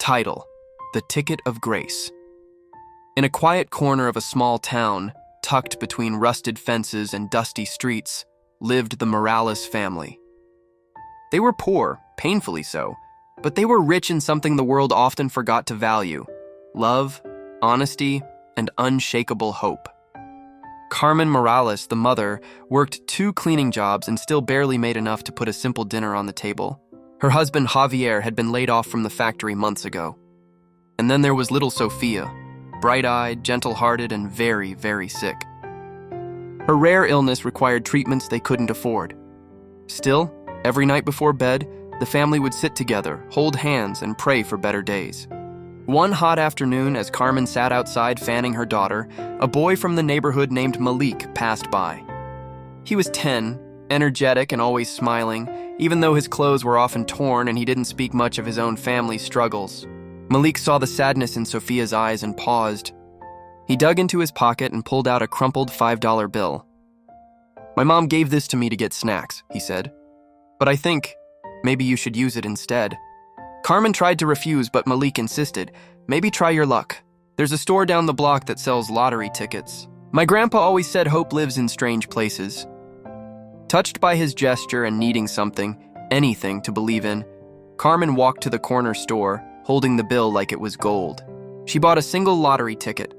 Title: The Ticket of Grace. In a quiet corner of a small town, tucked between rusted fences and dusty streets, lived the Morales family. They were poor, painfully so, but they were rich in something the world often forgot to value: love, honesty, and unshakable hope. Carmen Morales, the mother, worked 2 cleaning jobs and still barely made enough to put a simple dinner on the table. Her husband Javier had been laid off from the factory months ago. And then there was little Sofia, bright-eyed, gentle-hearted, and very, very sick. Her rare illness required treatments they couldn't afford. Still, every night before bed, the family would sit together, hold hands, and pray for better days. One hot afternoon, as Carmen sat outside fanning her daughter, a boy from the neighborhood named Malik passed by. He was 10, energetic and always smiling, even though his clothes were often torn and he didn't speak much of his own family's struggles. Malik saw the sadness in Sofia's eyes and paused. He dug into his pocket and pulled out a crumpled $5 bill. "My mom gave this to me to get snacks," he said. "But I think maybe you should use it instead." Carmen tried to refuse, but Malik insisted. "Maybe try your luck. There's a store down the block that sells lottery tickets. My grandpa always said hope lives in strange places." Touched by his gesture and needing something, anything to believe in, Carmen walked to the corner store, holding the bill like it was gold. She bought a single lottery ticket.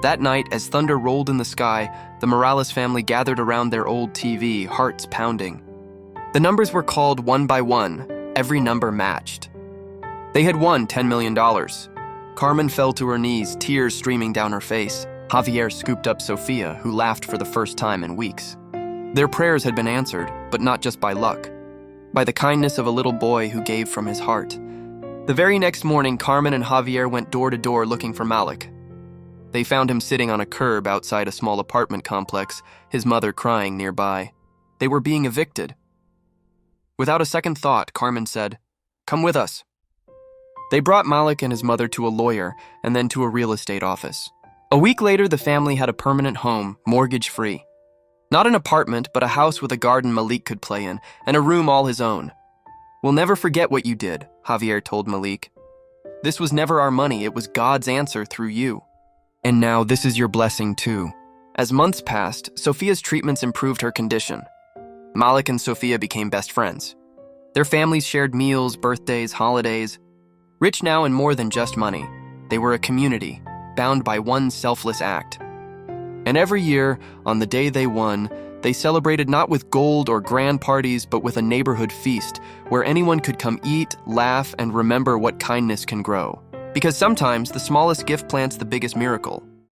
That night, as thunder rolled in the sky, the Morales family gathered around their old TV, hearts pounding. The numbers were called one by one. Every number matched. They had won $10 million. Carmen fell to her knees, tears streaming down her face. Javier scooped up Sofia, who laughed for the first time in weeks. Their prayers had been answered, but not just by luck. By the kindness of a little boy who gave from his heart. The very next morning, Carmen and Javier went door to door looking for Malik. They found him sitting on a curb outside a small apartment complex, his mother crying nearby. They were being evicted. Without a second thought, Carmen said, "Come with us." They brought Malik and his mother to a lawyer and then to a real estate office. A week later, the family had a permanent home, mortgage-free. Not an apartment, but a house with a garden Malik could play in, and a room all his own. "We'll never forget what you did," Javier told Malik. "This was never our money, it was God's answer through you. And now this is your blessing too." As months passed, Sofia's treatments improved her condition. Malik and Sofia became best friends. Their families shared meals, birthdays, holidays. Rich now in more than just money, they were a community, bound by one selfless act. And every year, on the day they won, they celebrated not with gold or grand parties, but with a neighborhood feast where anyone could come eat, laugh, and remember what kindness can grow. Because sometimes the smallest gift plants the biggest miracle.